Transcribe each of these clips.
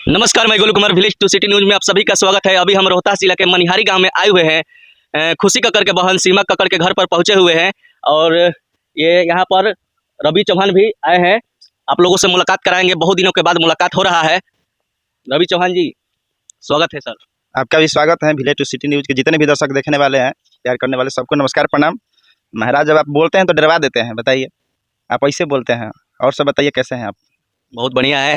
नमस्कार, मैं Golu Kumar village to city news में आप सभी का स्वागत है। अभी हम रोहतास जिला के मनिहारी गांव में आए हुए हैं। खुशी कक्कड़ के बहन सीमा कक्कड़ के घर पर पहुंचे हुए हैं और ये यहाँ पर रवि चौहान भी आए हैं। आप लोगों से मुलाकात कराएंगे, बहुत दिनों के बाद मुलाकात हो रहा है। रवि चौहान जी, स्वागत है सर। आपका भी स्वागत है। विलेज टू सिटी न्यूज के जितने भी दर्शक देखने वाले हैं, प्यार करने वाले, सबको नमस्कार प्रणाम। महाराज, जब आप बोलते हैं तो डरवा देते हैं, बताइए आप ऐसे बोलते हैं। और सब बताइए, कैसे हैं आप? बहुत बढ़िया है।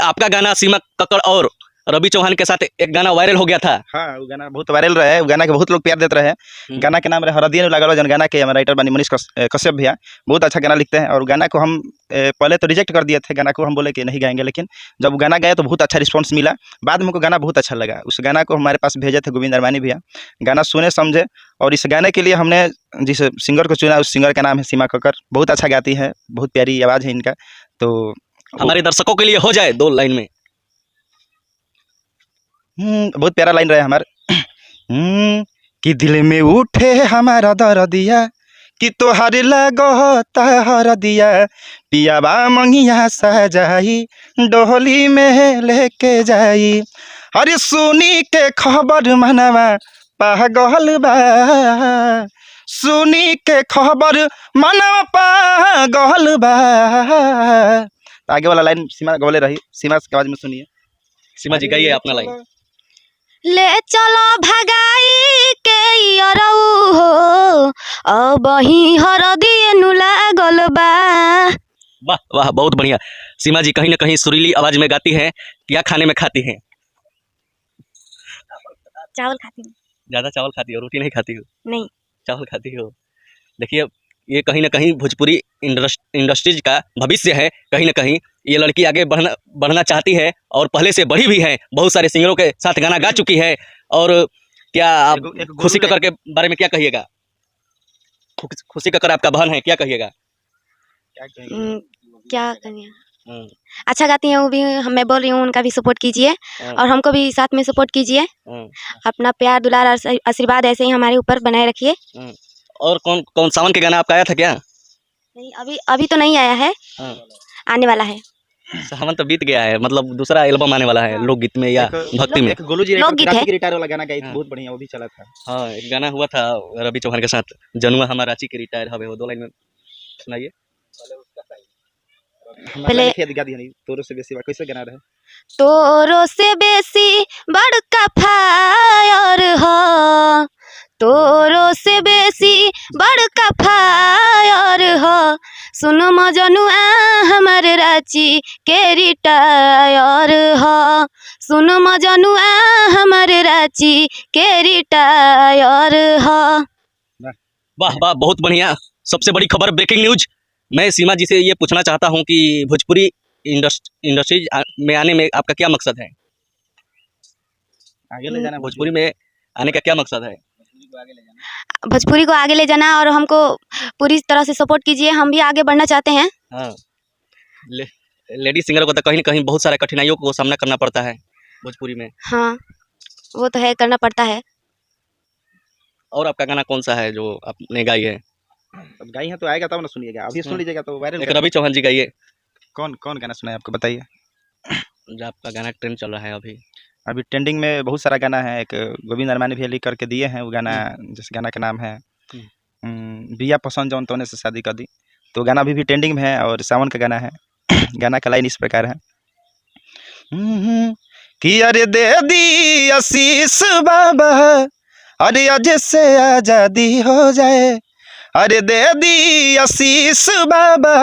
आपका गाना सीमा कक्कड़ और रवि चौहान के साथ एक गाना वायरल हो गया था। हाँ, वो गाना बहुत वायरल रहा है। वो गाना के बहुत लोग प्यार देते रहे हैं। गाना के नाम रहे हरदिया लगा जन गाना के हमारे राइटर बनी मनीष कश्यप भैया बहुत अच्छा गाना लिखते हैं। और गाना को हम पहले तो रिजेक्ट कर दिए थे, गाना को हम बोले कि नहीं गाएंगे, लेकिन जब गाना गाया तो बहुत अच्छा रिस्पॉन्स मिला। बाद में हमको गाना बहुत अच्छा लगा। उस गाना को हमारे पास भेजे थे गोविंद अरमानी भैया, गाना सुने समझे, और इस गाने के लिए हमने जिस सिंगर को चुना उस सिंगर का नाम है सीमा कक्कड़। बहुत अच्छा गाती है, बहुत प्यारी आवाज़ है इनका। तो हमारे दर्शकों के लिए हो जाए 2 लाइन में। बहुत प्यारा लाइन रहा है हमारा। कि दिल में उठे हमारा दर्दिया, कि तोहर लगता हरदिया, पियाबा मंगिया सजाई, डोली में लेके जाई। अरे सुनी के खबर मनवा पागल बा, सुनी के खबर मनवा पागल बा। आगे वाला लाइन सीमा गवले रही, सीमा की आवाज में सुनिए। सीमा जी गाइए अपना लाइन। ले चलो भगाई के यरऊ हो, अब ही हरदिए नु लागल बा। वाह वाह, बहुत बढ़िया। सीमा जी कहीं ना कहीं सुरीली आवाज में गाती हैं। क्या खाने में खाती हैं? चावल खाती हूँ। ज़्यादा चावल खाती हो, रोटी नहीं खाती हो? नहीं, चावल खाती हो। देखिए, ये कहीं ना कहीं भोजपुरी इंडस्ट्रीज का भविष्य है। कहीं ना कहीं ये लड़की आगे बढ़ना चाहती है और पहले से बढ़ी भी है। बहुत सारे सिंगरों के साथ गाना गा चुकी है। और क्या आप खुशी कक्कड़ के बारे में क्या कहिएगा? खुशी कक्कड़ आपका बहन है, क्या कहिएगा? क्या करें, अच्छा गाती हैं वो भी। मैं बोल रही हूँ उनका भी सपोर्ट कीजिए और हमको भी साथ में सपोर्ट कीजिए। अपना प्यार दुलार और आशीर्वाद ऐसे ही हमारे ऊपर बनाए रखिए। और कौन कौन सावन के गाना आपका आया था क्या? नहीं, अभी तो नहीं आया है, आने वाला है। सावन तो बीत गया है, मतलब दूसरा एल्बम आने वाला है। लोकगीत में या भक्ति में? गोलू जी लोकगीत है। रिटायर वाला गाना गाई थी, बहुत बढ़िया, वो भी चला था। हाँ, एक गाना हुआ था रवि चौहान के साथ, जनुआ हमारा रांची के रिटायर हवे। वो 2 लाइन में सुनाइए। पहले तोरो से बेसी कैसे गाना रहे? तोरो से बेसी बड़का फायर हो, तोरो से बेसी बड़का फायर हो, सुनो मजनुआ हमारे रांची के रिटायर हो, सुनो मजनुआ हमारे रांची के रिटायर हो। वाह वाह, बहुत बढ़िया। सबसे बड़ी खबर, ब्रेकिंग न्यूज। मैं सीमा जी से ये पूछना चाहता हूँ कि भोजपुरी इंडस्ट्रीज में आने में आपका क्या मकसद है? आगे ले जाना, भोजपुरी में आने का क्या मकसद है? भोजपुरी को आगे ले जाना और हमको पूरी तरह से सपोर्ट कीजिए, हम भी आगे बढ़ना चाहते हैं। हाँ, लेडी सिंगर को तो कहीं ना कहीं बहुत सारे कठिनाइयों को सामना करना पड़ता है भोजपुरी में। हाँ, वो तो है, करना पड़ता है। और आपका गाना कौन सा है जो आपने गाई है? अब गाई है तो आएगा तब ना सुनिएगा, अभी सुन लीजिएगा तो वायरल। एक रवि चौहान जी गाइए। कौन कौन गाना सुना है आपको, बताइए। जो आपका गाना ट्रेंड चल रहा है अभी ट्रेंडिंग में बहुत सारा गाना है। एक गोविंद अरमानी भैया लिख करके दिए हैं वो गाना, जिस गाना का नाम है बिया पसंद जौन तोने से शादी कर दी। तो गाना अभी भी ट्रेंडिंग में है और सावन का गाना है। गाना का लाइन इस प्रकार है कि अरे दे दी आशीष बाबा, अरे आज से आजादी हो जाए, अरे दे दी आशीष बाबा,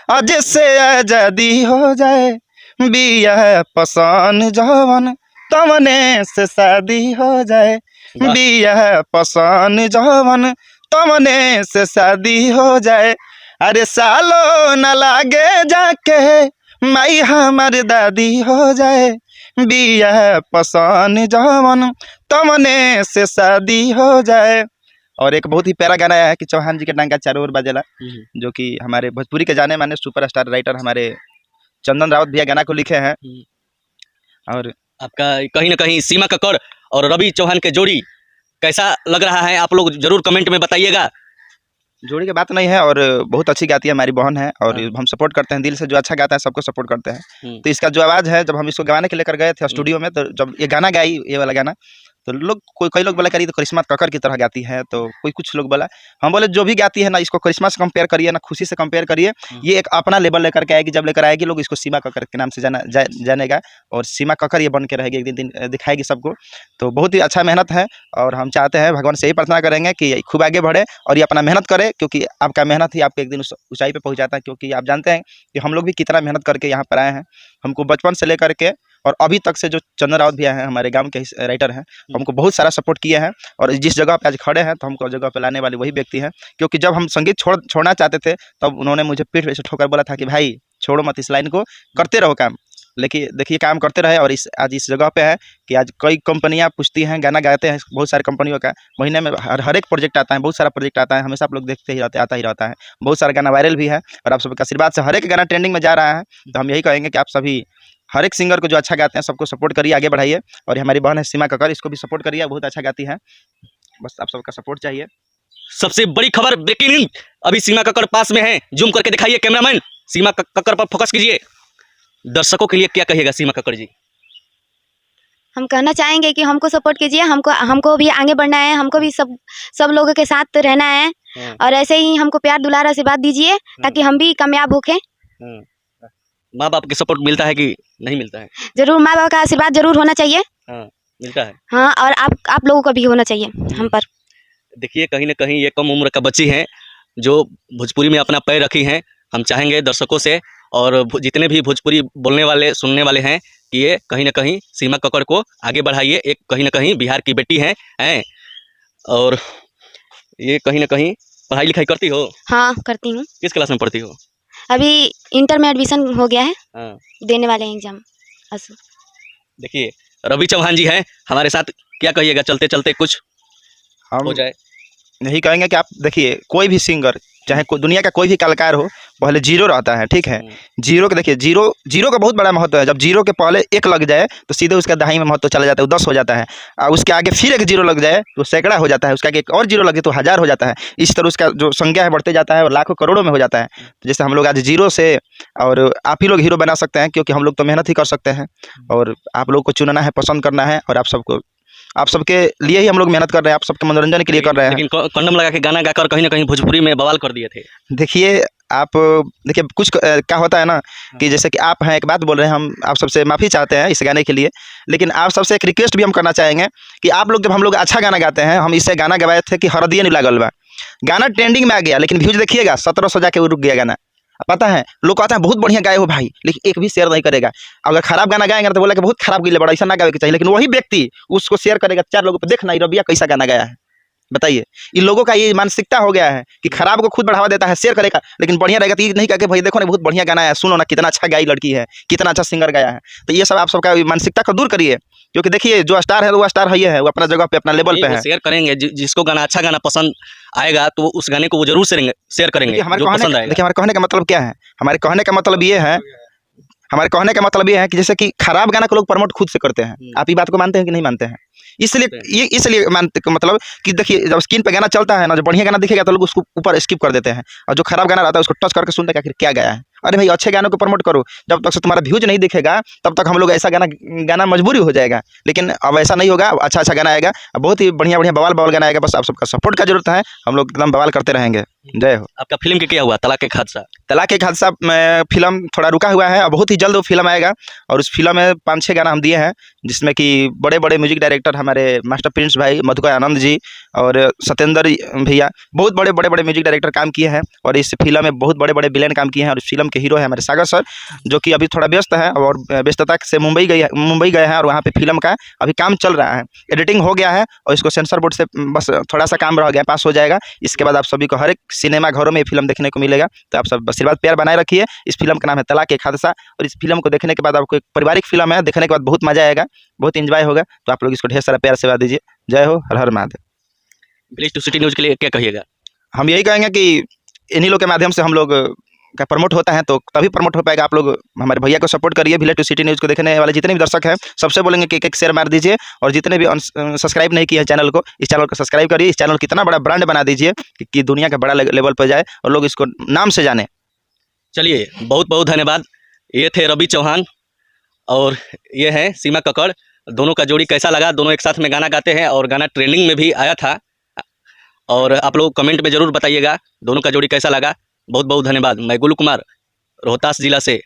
आज से आजादी हो जाए, बिया पसंद जवन तवने से शादी हो जाए, बिया पसंद जवन तवने से शादी हो जाए। अरे सालो न लागे जाके माई हमार दादी हो जाए, बिया पसंद जवन तवने से शादी हो जाए। और एक बहुत ही प्यारा गाना है कि चौहान जी के डांगा चारों ओर बाजेला, जो कि हमारे भोजपुरी के जाने माने सुपरस्टार राइटर हमारे चंदन रावत भैया गाना को लिखे हैं। और आपका कहीं ना कहीं सीमा कक्कड़ और रवि चौहान के जोड़ी कैसा लग रहा है, आप लोग जरूर कमेंट में बताइएगा। जोड़ी की बात नहीं है, और बहुत अच्छी गाती है, हमारी बहन है, और हाँ। हम सपोर्ट करते हैं दिल से। जो अच्छा गाता है सबको सपोर्ट करते हैं। हम्म। तो इसका जो आवाज़ है, जब हम इसको गवाने के लेकर गए थे स्टूडियो में, तो जब ये गाना गाई, ये वाला गाना, तो लोग कई लोग बोला करी तो करिश्मा कक्कर की तरह गाती है, तो कोई कुछ लोग बोला। हम बोले जो भी गाती है ना, इसको करिश्मा से कंपेयर करिए ना, खुशी से कंपेयर करिए। ये एक अपना लेवल लेकर के आएगी, जब लेकर आएगी लोग इसको सीमा कक्कर के नाम से जानेगा, और सीमा कक्कर ये बन के रहेगी, एक दिन दिखाएगी सबको। तो बहुत ही अच्छा मेहनत है, और हम चाहते हैं, भगवान से यही प्रार्थना करेंगे कि खूब आगे बढ़े और ये अपना मेहनत करे, क्योंकि आपका मेहनत ही आपको एक दिन उस ऊंचाई पे पहुंचाता है। क्योंकि आप जानते हैं कि हम लोग भी कितना मेहनत करके यहाँ पर आए हैं। हमको बचपन से लेकर के और अभी तक से जो चंदन राउत भैया हैं, हमारे गांव के राइटर हैं, हमको बहुत सारा सपोर्ट किए हैं, और जिस जगह पे आज खड़े हैं तो हमको जगह पे लाने वाले वही व्यक्ति हैं। क्योंकि जब हम संगीत छोड़ना चाहते थे, तब उन्होंने मुझे पीठ पे से ठोकर बोला था कि भाई छोड़ो मत, इस लाइन को करते रहो काम। लेकिन देखिए काम करते रहे, और आज इस जगह पे है कि आज कई कंपनियां पूछती हैं, गाना गाते हैं, बहुत सारी कंपनियों का महीने में हर एक प्रोजेक्ट आता है, बहुत सारा प्रोजेक्ट आता है, हमेशा आप लोग देखते ही रहते, आता ही रहता है। बहुत सारा गाना वायरल भी है, और आप सबके आशीर्वाद से हर एक गाना ट्रेंडिंग में जा रहा है। तो हम यही कहेंगे कि आप सभी हर एक सिंगर को जो अच्छा गाते हैं सबको सपोर्ट करिए, आगे बढ़ाइए। और हमारी बहन है सीमा कक्कर, इसको भी सपोर्ट करिए, बहुत अच्छा गाती है। बस आप सबका सपोर्ट चाहिए। सबसे बड़ी खबर, ब्रेकिंग न्यूज, अभी सीमा कक्कर पास में है, जूम करके दिखाइए कैमरामैन, सीमा कक्कर पर फोकस कीजिए। दर्शकों के लिए क्या कहिएगा सीमा कक्कर जी? हम कहना चाहेंगे कि हमको सपोर्ट कीजिए, हमको भी आगे बढ़ना है, हमको भी सब लोगों के साथ रहना है, और ऐसे ही हमको प्यार दुलार आशीर्वाद दीजिए, ताकि हम भी कामयाब होके। माँ बाप के सपोर्ट मिलता है कि नहीं मिलता है? जरूर माँ बाप का आशीर्वाद जरूर होना चाहिए। हाँ, मिलता है। हाँ, और आप लोगों को भी होना चाहिए हम पर। देखिए कहीं ना कहीं ये कम उम्र का बच्ची हैं जो भोजपुरी में अपना पैर रखी हैं। हम चाहेंगे दर्शकों से और जितने भी भोजपुरी बोलने वाले सुनने वाले हैं कि ये कहीं ना कहीं सीमा कक्कर को आगे बढ़ाइए। एक कहीं ना कहीं बिहार की बेटी हैं और ये कहीं ना कहीं पढ़ाई लिखाई करती हो? हाँ, करती हूँ। किस क्लास में पढ़ती हो? अभी इंटर में एडमिशन हो गया है। हाँ। देने वाले हैं एग्जाम। देखिए रवि चौहान जी हैं हमारे साथ, क्या कहिएगा चलते चलते कुछ हम हो जाए? यही कहेंगे कि आप देखिए, कोई भी सिंगर, चाहे दुनिया का कोई भी कलाकार हो, पहले जीरो रहता है, ठीक है। जीरो के देखिए, जीरो का बहुत बड़ा महत्व है। जब जीरो के पहले एक लग जाए तो सीधे उसका दहाई में महत्व चला जाता है, वो 10 हो जाता है। और उसके आगे फिर एक जीरो लग जाए तो सैकड़ा हो जाता है, उसके आगे एक और जीरो लगे तो 1000 हो जाता है। इस तरह उसका जो संख्या है बढ़ते जाता है और लाखों करोड़ों में हो जाता है। तो जैसे हम लोग आज जीरो से, और आप ही लोग हीरो बना सकते हैं, क्योंकि हम लोग तो मेहनत ही कर सकते हैं, और आप लोग को चुनना है, पसंद करना है, और आप सबके लिए ही हम लोग मेहनत कर रहे हैं, आप सबके मनोरंजन के लिए कर रहे हैं। लेकिन कंडम लगा के गाना गाकर कहीं ना कहीं भोजपुरी में बवाल कर दिए थे। देखिए कुछ क्या होता है ना, कि जैसे कि आप हैं, एक बात बोल रहे हैं, हम आप सबसे माफ़ी चाहते हैं इस गाने के लिए। लेकिन आप सबसे एक रिक्वेस्ट भी हम करना चाहेंगे कि आप लोग, जब हम लोग अच्छा गाना गाते हैं, हम इससे गाना गवाए थे कि हरदिए नहीं लागल बा, गाना ट्रेंडिंग में आ गया, लेकिन व्यूज देखिएगा 1700 जाके वो रुक गया गाना। पता है, लोग कहते हैं बहुत बढ़िया गाए हो भाई, लेकिन एक भी शेयर नहीं करेगा। अगर खराब गाना गाएंगे तो बोला कि बहुत खराब गिले, बड़ा ऐसा ना गावे के चाहिए, लेकिन वही व्यक्ति उसको शेयर करेगा 4 लोगों पे, देखना रबिया कैसा गाना गाया है। बताइए, इन लोगों का ये मानसिकता हो गया है कि खराब को खुद बढ़ावा देता है, शेयर करेगा, लेकिन बढ़िया रहेगा तो ये नहीं कह के भाई देखो ना बहुत बढ़िया गाना है, सुनो ना कितना अच्छा गाई लड़की है, कितना अच्छा सिंगर गाया है। तो ये सब आप सबका मानसिकता को दूर करिए, क्योंकि देखिए जो स्टार है वो स्टार है, वो अपना जगह पे, अपना लेवल पे है। शेयर करेंगे, जिसको गाना अच्छा गाना पसंद आएगा तो उस गाने को वो जरूर शेयर करेंगे। देखिए हमारे कहने का मतलब क्या है, हमारे कहने का मतलब ये है कि जैसे कि खराब गाना को लोग प्रमोट खुद से करते हैं। आप ये बात को मानते हैं कि नहीं मानते हैं? इसलिए मानते, मतलब कि देखिए, जब स्क्रीन पे गाना चलता है ना, जो बढ़िया गाना दिखेगा तो लोग उसको ऊपर स्किप कर देते हैं, और जो खराब गाना रहता है उसको टच करके सुनते हैं आखिर क्या गाया है। अरे भाई, अच्छे गानों को प्रमोट करो। जब तक से तुम्हारा व्यूज नहीं दिखेगा तब तक हम लोग ऐसा गाना मजबूरी हो जाएगा। लेकिन अब ऐसा नहीं होगा, अच्छा गाना आएगा, बहुत ही बढ़िया बवाल गाना आएगा। बस आप सबका सपोर्ट का जरूरत है, हम लोग एकदम बवाल करते रहेंगे। जय हो। आपका फिल्म के क्या हुआ? तलाक एक हादसा। तलाक एक हादसा में फिल्म थोड़ा रुका हुआ है, और बहुत ही जल्द वो फिल्म आएगा, और उस फिल्म में 5-6 गाना हम दिए हैं, जिसमें कि बड़े बड़े म्यूजिक डायरेक्टर हमारे मास्टर प्रिंस भाई, मधुकर आनंद जी और सत्येंद्र भैया, बहुत बड़े म्यूजिक डायरेक्टर काम किए हैं, और इस फिल्म में बहुत बड़े विलेन काम किए हैं। और इस फिल्म के हीरो है हमारे सागर सर, जो कि अभी थोड़ा व्यस्त है, और व्यस्तता से मुंबई गए हैं, और वहाँ पे फिल्म का अभी काम चल रहा है, एडिटिंग हो गया है, और इसको सेंसर बोर्ड से बस थोड़ा सा काम रह गया, पास हो जाएगा। इसके बाद आप सभी को हर एक सिनेमा घरों में फिल्म देखने को मिलेगा। तो आप सब आशीर्वाद प्यार बनाए रखिए। इस फिल्म का नाम है तलाक एक हादसा, और इस फिल्म को देखने के बाद आपको, एक पारिवारिक फिल्म है, देखने के बाद बहुत मजा आएगा, बहुत एंजॉय होगा। तो आप लोग इसको ढेर सारा प्यार सेवा दीजिए। जय हो, हर हर Mahadev. Village to city news के लिए क्या कहिएगा? हम यही कहेंगे कि इन्हीं लोग के माध्यम से हम लोग का प्रमोट होता है तो तभी प्रमोट हो पाएगा। आप लोग हमारे भैया को सपोर्ट करिए। विलेज टू सिटी न्यूज़ को देखने वाले जितने भी दर्शक हैं सबसे बोलेंगे कि एक शेयर मार दीजिए, और जितने भी सब्सक्राइब नहीं किए हैं चैनल को, इस चैनल को सब्सक्राइब करिए। इस चैनल कितना बड़ा ब्रांड बना दीजिए कि दुनिया के बड़ा लेवल पर जाए और लोग इसको नाम से जाने। चलिए, बहुत बहुत धन्यवाद। ये थे रवि चौहान और ये है सीमा कक्कड़। दोनों का जोड़ी कैसा लगा? दोनों एक साथ में गाना गाते हैं और गाना ट्रेंडिंग में भी आया था, और आप लोग कमेंट में ज़रूर बताइएगा दोनों का जोड़ी कैसा लगा। बहुत बहुत धन्यवाद। मैं गुलू कुमार, रोहतास जिला से